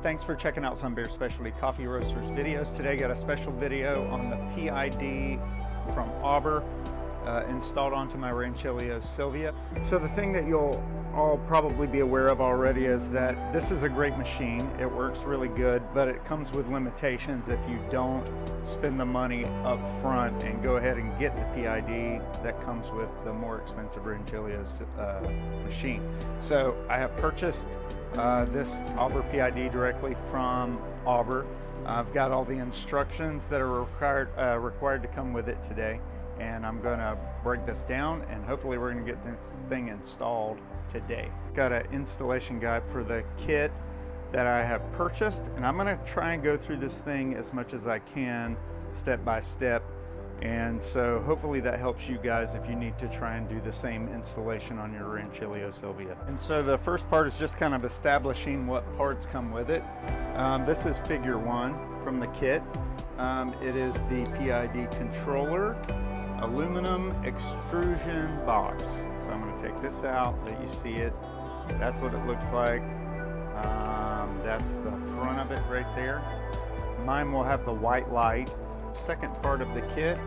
Thanks for checking out Sun Bear Specialty Coffee Roasters videos. Today got a special video on the PID from Auber installed onto my Rancilio Silvia. So the thing that you'll all probably be aware of already is that this is a great machine. It works really good, but it comes with limitations if you don't spend the money up front and go ahead and get the PID that comes with the more expensive Rancilio machine. So I have purchased this Auber PID directly from Auber. I've got all the instructions that are required to come with it today, and I'm going to break this down and hopefully we're going to get this thing installed today. Got an installation guide for the kit that I have purchased, and I'm going to try and go through this thing as much as I can step by step, and so hopefully that helps you guys if you need to try and do the same installation on your Rancilio Silvia. And so the first part is just kind of establishing what parts come with it. This is figure 1 from the kit. It is the PID Controller aluminum extrusion box. So I'm going to take this out, let you see it. That's what it looks like. That's the front of it right there. Mine will have the white light. Second part of the kit.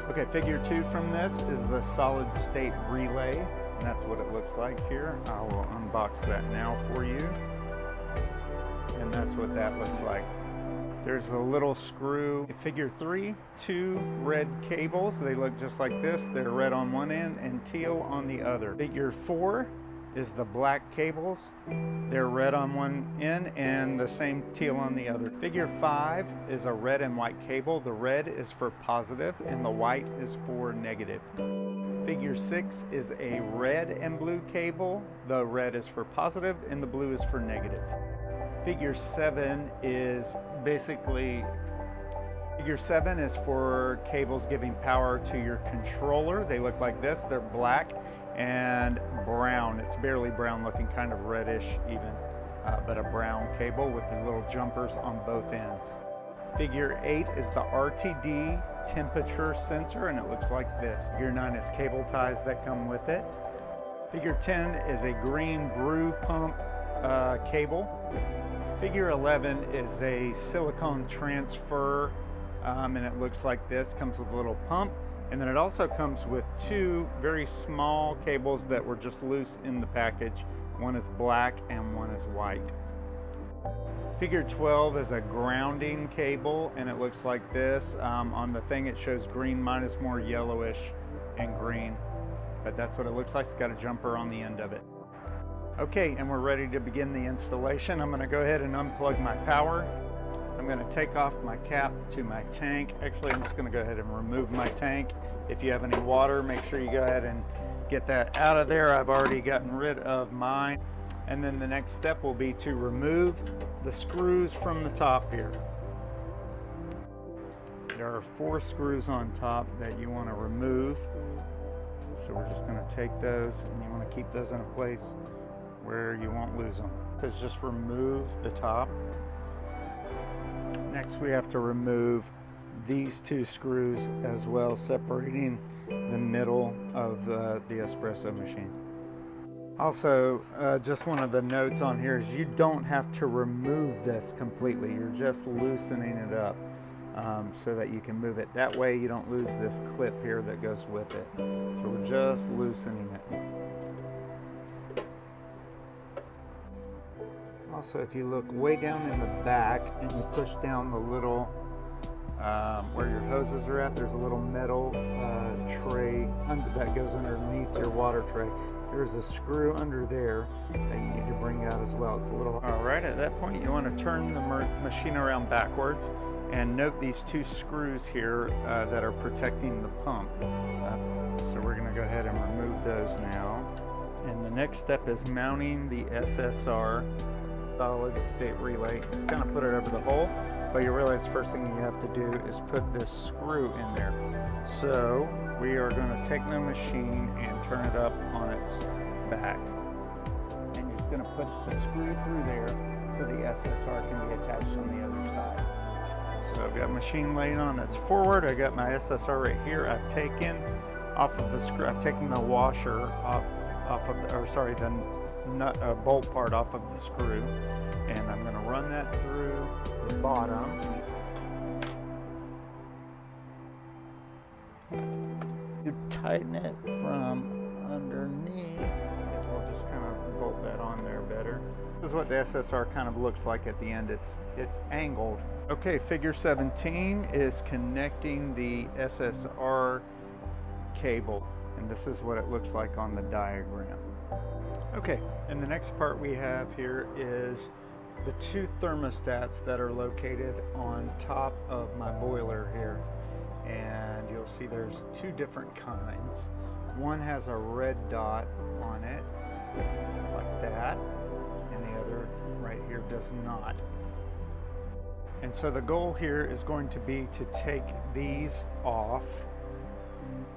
Okay, figure 2 from this is the solid state relay, and that's what it looks like here. I will unbox that now for you, and that's what that looks like. There's a little screw. Figure 3, 2 red cables. They look just like this. They're red on one end and teal on the other. Figure 4 is the black cables. They're red on one end and the same teal on the other. Figure 5 is a red and white cable. The red is for positive and the white is for negative. Figure 6 is a red and blue cable. The red is for positive and the blue is for negative. Figure 7 is for cables giving power to your controller. They look like this. They're black and brown. It's barely brown looking, kind of reddish even, but a brown cable with the little jumpers on both ends. Figure 8 is the RTD temperature sensor, and it looks like this. Figure 9 is cable ties that come with it. Figure 10 is a green brew pump cable. Figure 11 is a silicone transfer, and it looks like this. Comes with a little pump, and then it also comes with 2 very small cables that were just loose in the package. One is black and one is white. Figure 12 is a grounding cable, and it looks like this. On the thing it shows green, mine is more yellowish and green, but that's what it looks like. It's got a jumper on the end of it. Okay, and we're ready to begin the installation. I'm going to go ahead and unplug my power. I'm going to take off my cap to my tank. Actually, I'm just going to go ahead and remove my tank. If you have any water, make sure you go ahead and get that out of there. I've already gotten rid of mine. And then the next step will be to remove the screws from the top here. There are 4 screws on top that you want to remove. So we're just going to take those, and you want to keep those in a place where you won't lose them. Just remove the top. Next we have to remove these 2 screws as well, separating the middle of the espresso machine. Also, just one of the notes on here is you don't have to remove this completely. You're just loosening it up so that you can move it. That way you don't lose this clip here that goes with it. So we're just loosening it. Also, if you look way down in the back and you push down the little where your hoses are at, there's a little metal tray that goes underneath your water tray. There's a screw under there that you need to bring out as well. It's a little. Alright, at that point you want to turn the machine around backwards and note these 2 screws here that are protecting the pump. So we're going to go ahead and remove those now. And the next step is mounting the SSR solid state relay. Kind of put it over the hole, but you realize the first thing you have to do is put this screw in there. So we are going to take the machine and turn it up on its back, and you're just going to put the screw through there so the SSR can be attached on the other side. So I've got machine laying on its forward. I got my SSR right here. I've taken off of the screw. I've taken the washer off off of the, or sorry, the nut, bolt part off of the screw, and I'm going to run that through the bottom. You tighten it from underneath. We'll just kind of bolt that on there better. This is what the SSR kind of looks like at the end. It's angled. Okay, figure 17 is connecting the SSR cable, and this is what it looks like on the diagram. Okay, and the next part we have here is the two thermostats that are located on top of my boiler here. And you'll see there's two different kinds. One has a red dot on it, like that, and the other right here does not. And so the goal here is going to be to take these off,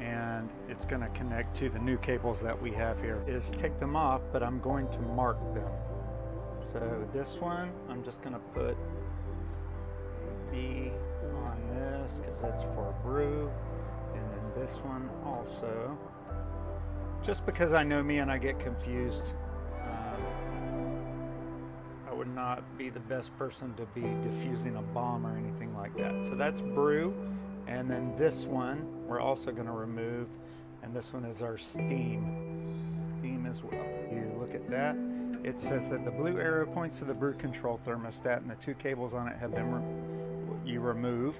and it's going to connect to the new cables that we have here. Is take them off, but I'm going to mark them. So this one, I'm just going to put B on this because it's for brew, and then this one also, just because I know me and I get confused. I would not be the best person to be diffusing a bomb or anything like that. So that's brew, and then this one we're also going to remove, and this one is our steam as well. You look at that, it says that the blue arrow points to the brew control thermostat, and the two cables on it have been removed.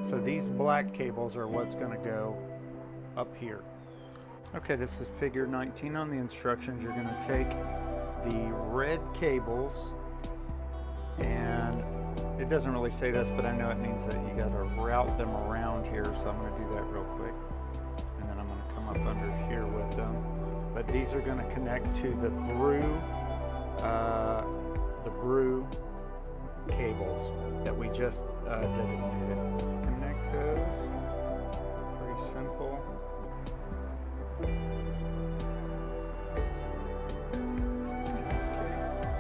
So these black cables are what's going to go up here. Okay, this is figure 19 on the instructions. You're going to take the red cables, and it doesn't really say this, but I know it means that you got to route them around here, so I'm going to do that real quick, and then I'm going to come up under here with them. But these are going to connect to the brew cables that we just designated. Connect those. Pretty simple. Okay,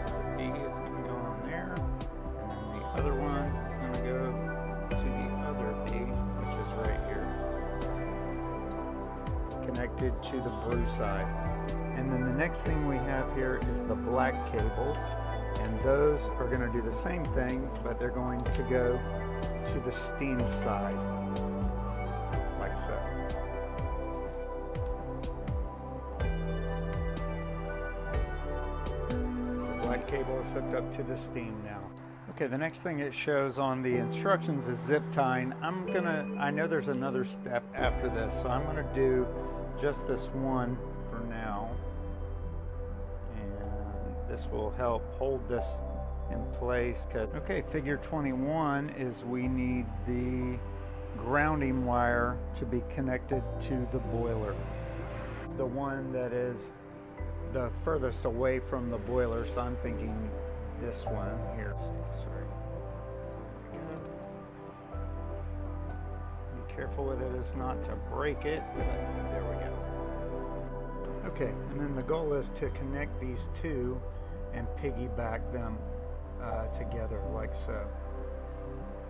so the B is going to go on there, and then the other one is going to go to the other B, which is right here, connected to the brew side. And then the next thing we have here is the black cables, and those are going to do the same thing, but they're going to go to the steam side, like so. The black cable is hooked up to the steam now. Okay, the next thing it shows on the instructions is zip tying. I know there's another step after this, so I'm going to do just this one for now. This will help hold this in place. Okay, figure 21 is we need the grounding wire to be connected to the boiler. The one that is the furthest away from the boiler, so I'm thinking this one here. Sorry. Be careful with it as not to break it, but there we go. Okay, and then the goal is to connect these two and piggyback them together like so.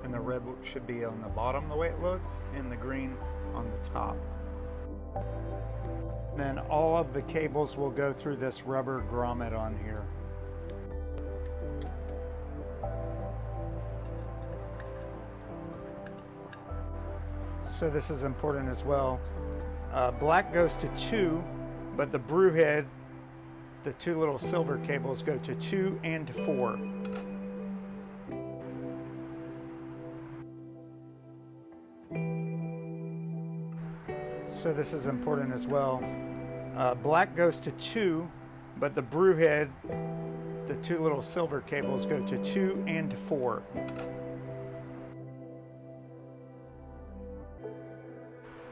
And the red should be on the bottom the way it looks, and the green on the top. Then all of the cables will go through this rubber grommet on here. So this is important as well. Black goes to 2, but the brew head, the two little silver cables, go to 2 and to 4. So this is important as well. Black goes to 2, but the brew head, the two little silver cables, go to 2 and to 4.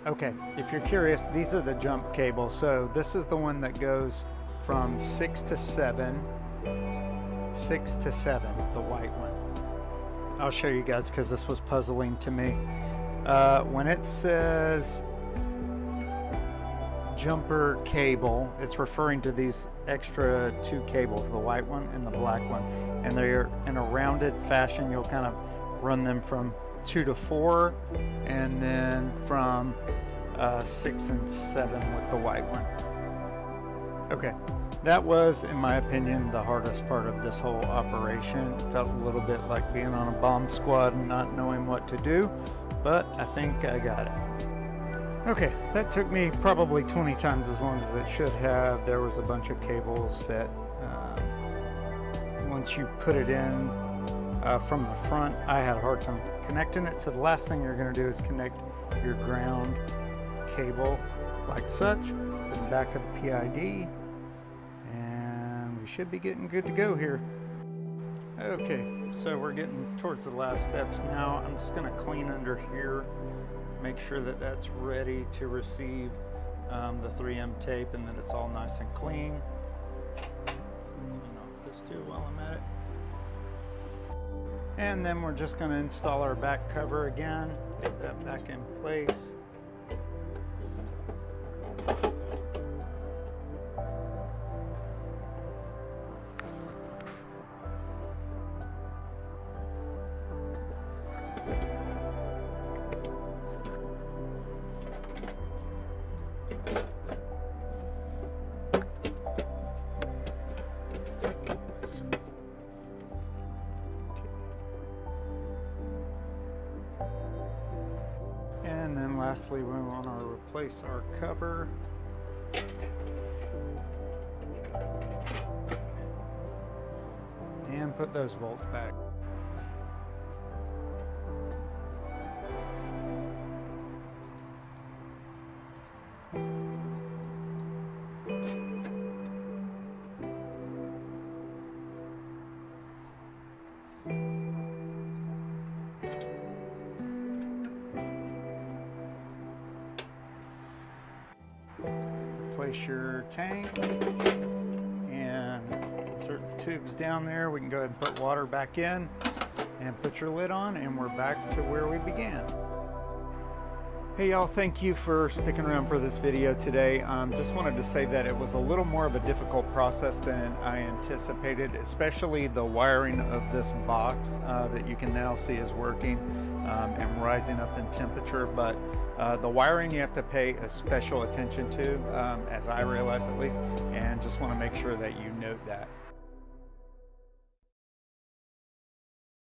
Okay, if you're curious, these are the jump cables. So this is the one that goes from 6 to 7, 6 to 7, the white one. I'll show you guys because this was puzzling to me. When it says jumper cable, it's referring to these extra two cables, the white one and the black one, and they're in a rounded fashion. You'll kind of run them from 2 to 4, and then from 6 and 7 with the white one. Okay, that was, in my opinion, the hardest part of this whole operation. It felt a little bit like being on a bomb squad and not knowing what to do, but I think I got it. Okay, that took me probably 20 times as long as it should have. There was a bunch of cables that once you put it in from the front, I had a hard time connecting it. So the last thing you're going to do is connect your ground cable like such to the back of the PID, and we should be getting good to go here. Okay, so we're getting towards the last steps now. I'm just going to clean under here, make sure that that's ready to receive the 3M tape and that it's all nice and clean. This too while I'm at it. And then we're just going to install our back cover again, put that back in place. And then lastly, we want to replace our cover. And put those bolts back. Place your tank and insert the tubes down there. We can go ahead and put water back in and put your lid on, and we're back to where we began. Hey y'all, thank you for sticking around for this video today. Just wanted to say that it was a little more of a difficult process than I anticipated, especially the wiring of this box that you can now see is working and rising up in temperature, but the wiring you have to pay a special attention to, as I realize at least, and just want to make sure that you note that.